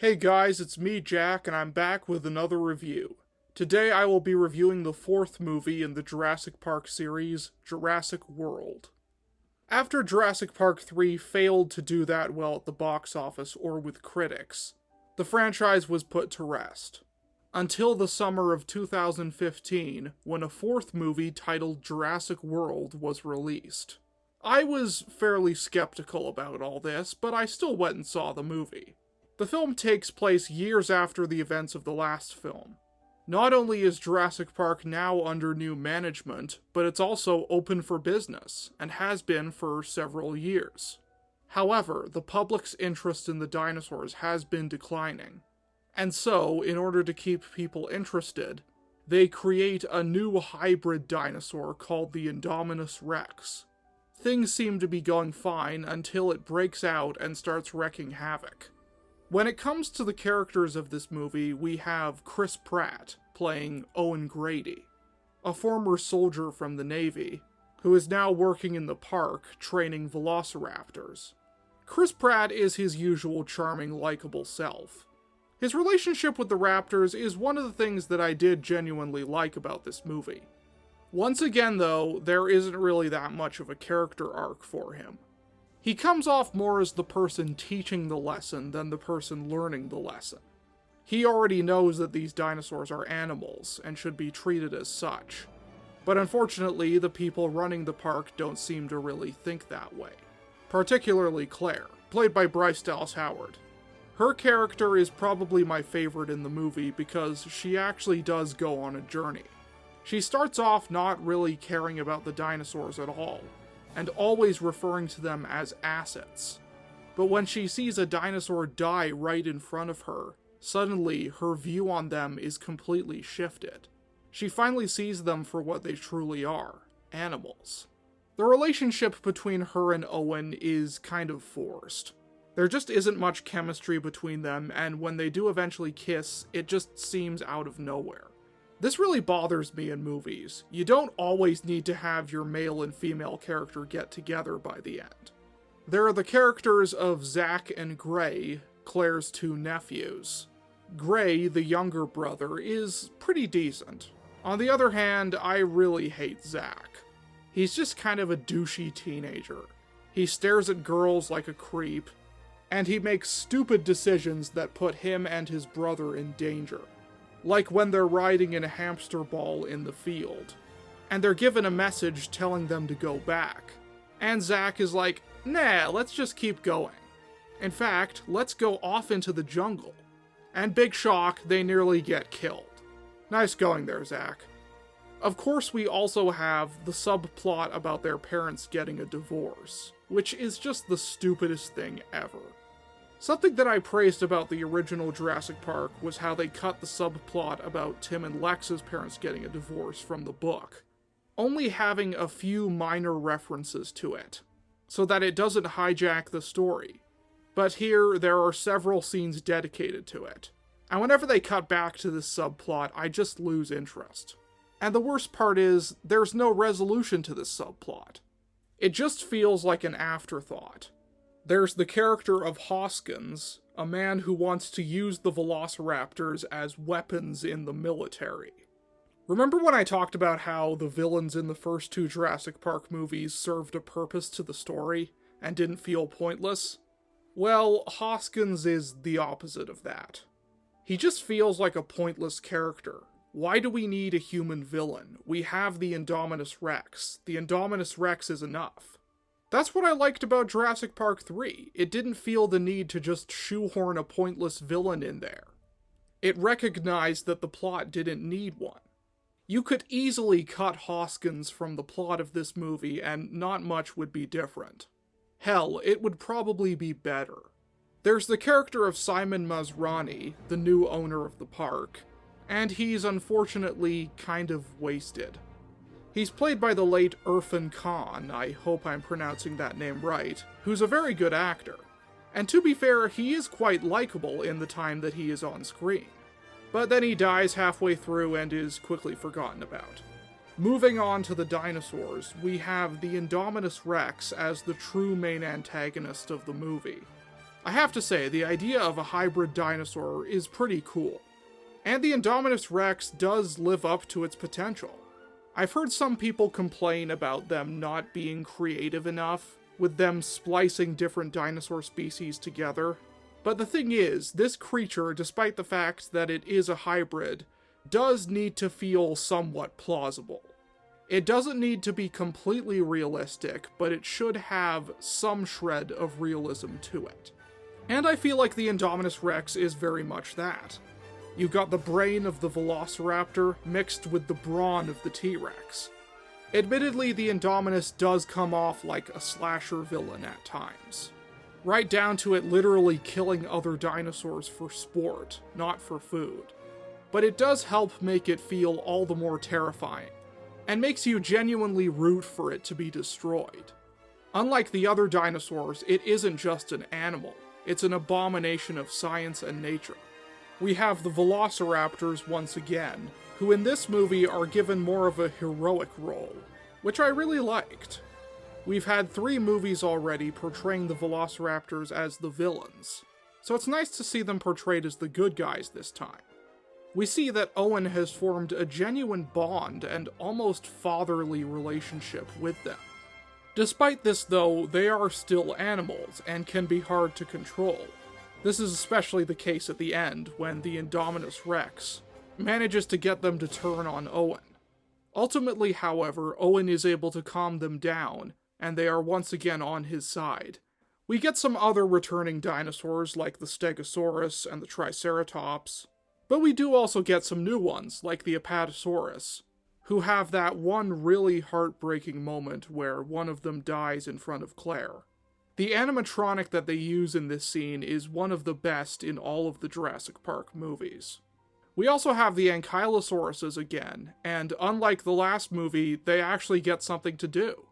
Hey guys, it's me, Jack, and I'm back with another review. Today I will be reviewing the fourth movie in the Jurassic Park series, Jurassic World. After Jurassic Park 3 failed to do that well at the box office or with critics, the franchise was put to rest. Until the summer of 2015, when a fourth movie titled Jurassic World was released. I was fairly skeptical about all this, but I still went and saw the movie. The film takes place years after the events of the last film. Not only is Jurassic Park now under new management, but it's also open for business, and has been for several years. However, the public's interest in the dinosaurs has been declining. And so, in order to keep people interested, they create a new hybrid dinosaur called the Indominus Rex. Things seem to be going fine until it breaks out and starts wreaking havoc. When it comes to the characters of this movie, we have Chris Pratt playing Owen Grady, a former soldier from the Navy, who is now working in the park training velociraptors. Chris Pratt is his usual charming, likable self. His relationship with the raptors is one of the things that I did genuinely like about this movie. Once again, though, there isn't really that much of a character arc for him. He comes off more as the person teaching the lesson than the person learning the lesson. He already knows that these dinosaurs are animals and should be treated as such. But unfortunately, the people running the park don't seem to really think that way. Particularly Claire, played by Bryce Dallas Howard. Her character is probably my favorite in the movie because she actually does go on a journey. She starts off not really caring about the dinosaurs at all, and always referring to them as assets. But when she sees a dinosaur die right in front of her, suddenly her view on them is completely shifted. She finally sees them for what they truly are, animals. The relationship between her and Owen is kind of forced. There just isn't much chemistry between them, and when they do eventually kiss, it just seems out of nowhere. This really bothers me in movies. You don't always need to have your male and female character get together by the end. There are the characters of Zach and Gray, Claire's two nephews. Gray, the younger brother, is pretty decent. On the other hand, I really hate Zach. He's just kind of a douchey teenager. He stares at girls like a creep, and he makes stupid decisions that put him and his brother in danger. Like when they're riding in a hamster ball in the field, and they're given a message telling them to go back. And Zach is like, nah, let's just keep going. In fact, let's go off into the jungle. And big shock, they nearly get killed. Nice going there, Zach. Of course, we also have the subplot about their parents getting a divorce, which is just the stupidest thing ever. Something that I praised about the original Jurassic Park was how they cut the subplot about Tim and Lex's parents getting a divorce from the book, only having a few minor references to it, so that it doesn't hijack the story. But here, there are several scenes dedicated to it, and whenever they cut back to this subplot, I just lose interest. And the worst part is, there's no resolution to this subplot. It just feels like an afterthought. There's the character of Hoskins, a man who wants to use the velociraptors as weapons in the military. Remember when I talked about how the villains in the first two Jurassic Park movies served a purpose to the story and didn't feel pointless? Well, Hoskins is the opposite of that. He just feels like a pointless character. Why do we need a human villain? We have the Indominus Rex. The Indominus Rex is enough. That's what I liked about Jurassic Park 3. It didn't feel the need to just shoehorn a pointless villain in there. It recognized that the plot didn't need one. You could easily cut Hoskins from the plot of this movie and not much would be different. Hell, it would probably be better. There's the character of Simon Masrani, the new owner of the park, and he's unfortunately kind of wasted. He's played by the late Irfan Khan, I hope I'm pronouncing that name right, who's a very good actor. And to be fair, he is quite likable in the time that he is on screen. But then he dies halfway through and is quickly forgotten about. Moving on to the dinosaurs, we have the Indominus Rex as the true main antagonist of the movie. I have to say, the idea of a hybrid dinosaur is pretty cool. And the Indominus Rex does live up to its potential. I've heard some people complain about them not being creative enough, with them splicing different dinosaur species together. But the thing is, this creature, despite the fact that it is a hybrid, does need to feel somewhat plausible. It doesn't need to be completely realistic, but it should have some shred of realism to it. And I feel like the Indominus Rex is very much that. You've got the brain of the Velociraptor mixed with the brawn of the T-Rex. Admittedly, the Indominus does come off like a slasher villain at times. Right down to it literally killing other dinosaurs for sport, not for food. But it does help make it feel all the more terrifying, and makes you genuinely root for it to be destroyed. Unlike the other dinosaurs, it isn't just an animal, it's an abomination of science and nature. We have the Velociraptors once again, who in this movie are given more of a heroic role, which I really liked. We've had 3 movies already portraying the Velociraptors as the villains, so it's nice to see them portrayed as the good guys this time. We see that Owen has formed a genuine bond and almost fatherly relationship with them. Despite this though, they are still animals and can be hard to control. This is especially the case at the end, when the Indominus Rex manages to get them to turn on Owen. Ultimately, however, Owen is able to calm them down, and they are once again on his side. We get some other returning dinosaurs like the Stegosaurus and the Triceratops, but we do also get some new ones like the Apatosaurus, who have that one really heartbreaking moment where one of them dies in front of Claire. The animatronic that they use in this scene is one of the best in all of the Jurassic Park movies. We also have the Ankylosauruses again, and unlike the last movie, they actually get something to do.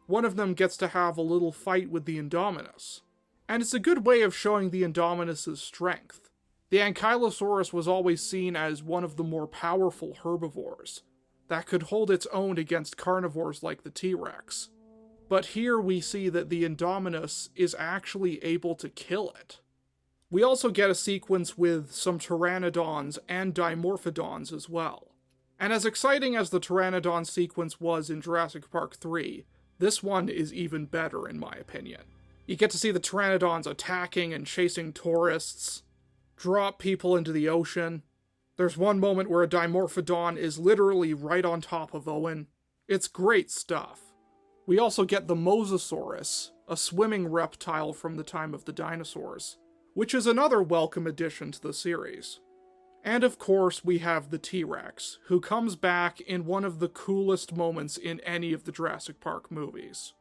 One of them gets to have a little fight with the Indominus, and it's a good way of showing the Indominus' strength. The Ankylosaurus was always seen as one of the more powerful herbivores that could hold its own against carnivores like the T-Rex. But here we see that the Indominus is actually able to kill it. We also get a sequence with some Pteranodons and Dimorphodons as well. And as exciting as the Pteranodon sequence was in Jurassic Park 3, this one is even better in my opinion. You get to see the Pteranodons attacking and chasing tourists, drop people into the ocean. There's one moment where a Dimorphodon is literally right on top of Owen. It's great stuff. We also get the Mosasaurus, a swimming reptile from the time of the dinosaurs, which is another welcome addition to the series. And of course, we have the T-Rex, who comes back in one of the coolest moments in any of the Jurassic Park movies.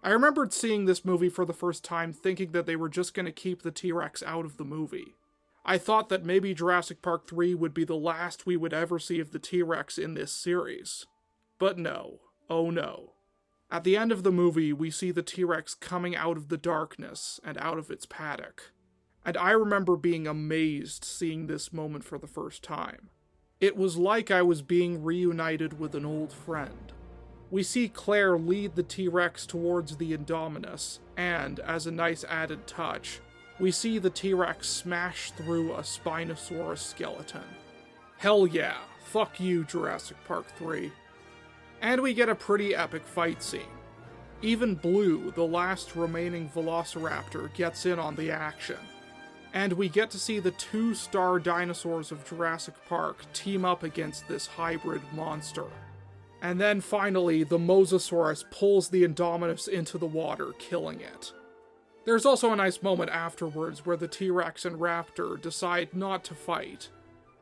I remembered seeing this movie for the first time thinking that they were just going to keep the T-Rex out of the movie. I thought that maybe Jurassic Park 3 would be the last we would ever see of the T-Rex in this series. But no. Oh no. At the end of the movie, we see the T-Rex coming out of the darkness and out of its paddock. And I remember being amazed seeing this moment for the first time. It was like I was being reunited with an old friend. We see Claire lead the T-Rex towards the Indominus, and, as a nice added touch, we see the T-Rex smash through a Spinosaurus skeleton. Hell yeah, fuck you, Jurassic Park 3. And we get a pretty epic fight scene. Even Blue, the last remaining Velociraptor, gets in on the action. And we get to see the 2 star dinosaurs of Jurassic Park team up against this hybrid monster. And then finally, the Mosasaurus pulls the Indominus into the water, killing it. There's also a nice moment afterwards where the T-Rex and Raptor decide not to fight,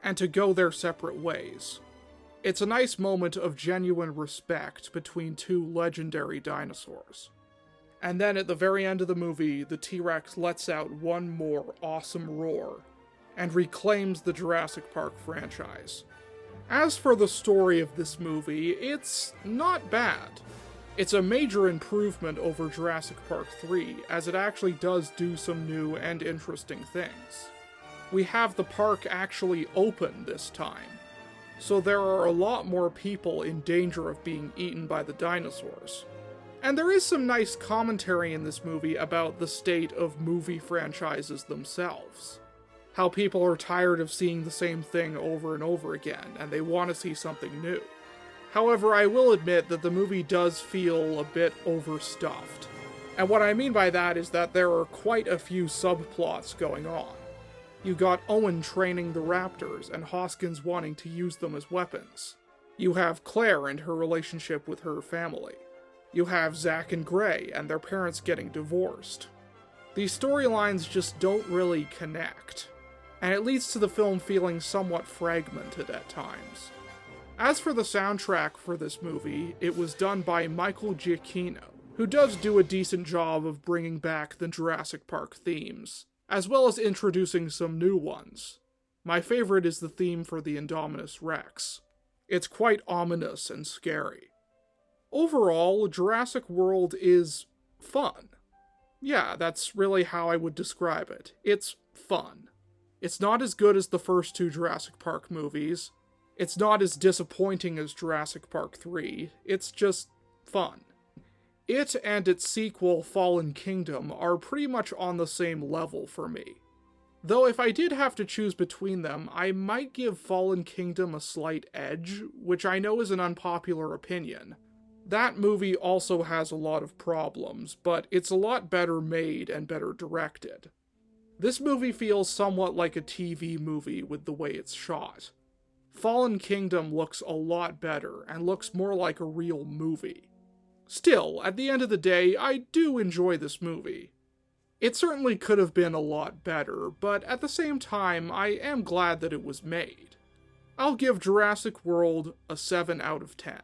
and to go their separate ways. It's a nice moment of genuine respect between 2 legendary dinosaurs. And then at the very end of the movie, the T-Rex lets out one more awesome roar, and reclaims the Jurassic Park franchise. As for the story of this movie, it's not bad. It's a major improvement over Jurassic Park 3, as it actually does do some new and interesting things. We have the park actually open this time, so there are a lot more people in danger of being eaten by the dinosaurs. And there is some nice commentary in this movie about the state of movie franchises themselves. How people are tired of seeing the same thing over and over again, and they want to see something new. However, I will admit that the movie does feel a bit overstuffed. And what I mean by that is that there are quite a few subplots going on. You got Owen training the raptors, and Hoskins wanting to use them as weapons. You have Claire and her relationship with her family. You have Zack and Gray and their parents getting divorced. These storylines just don't really connect, and it leads to the film feeling somewhat fragmented at times. As for the soundtrack for this movie, it was done by Michael Giacchino, who does do a decent job of bringing back the Jurassic Park themes, as well as introducing some new ones. My favorite is the theme for the Indominus Rex. It's quite ominous and scary. Overall, Jurassic World is fun. Yeah, that's really how I would describe it. It's fun. It's not as good as the first two Jurassic Park movies. It's not as disappointing as Jurassic Park 3. It's just fun. It and its sequel, Fallen Kingdom, are pretty much on the same level for me. Though if I did have to choose between them, I might give Fallen Kingdom a slight edge, which I know is an unpopular opinion. That movie also has a lot of problems, but it's a lot better made and better directed. This movie feels somewhat like a TV movie with the way it's shot. Fallen Kingdom looks a lot better and looks more like a real movie. Still, at the end of the day, I do enjoy this movie. It certainly could have been a lot better, but at the same time, I am glad that it was made. I'll give Jurassic World a 7 out of 10.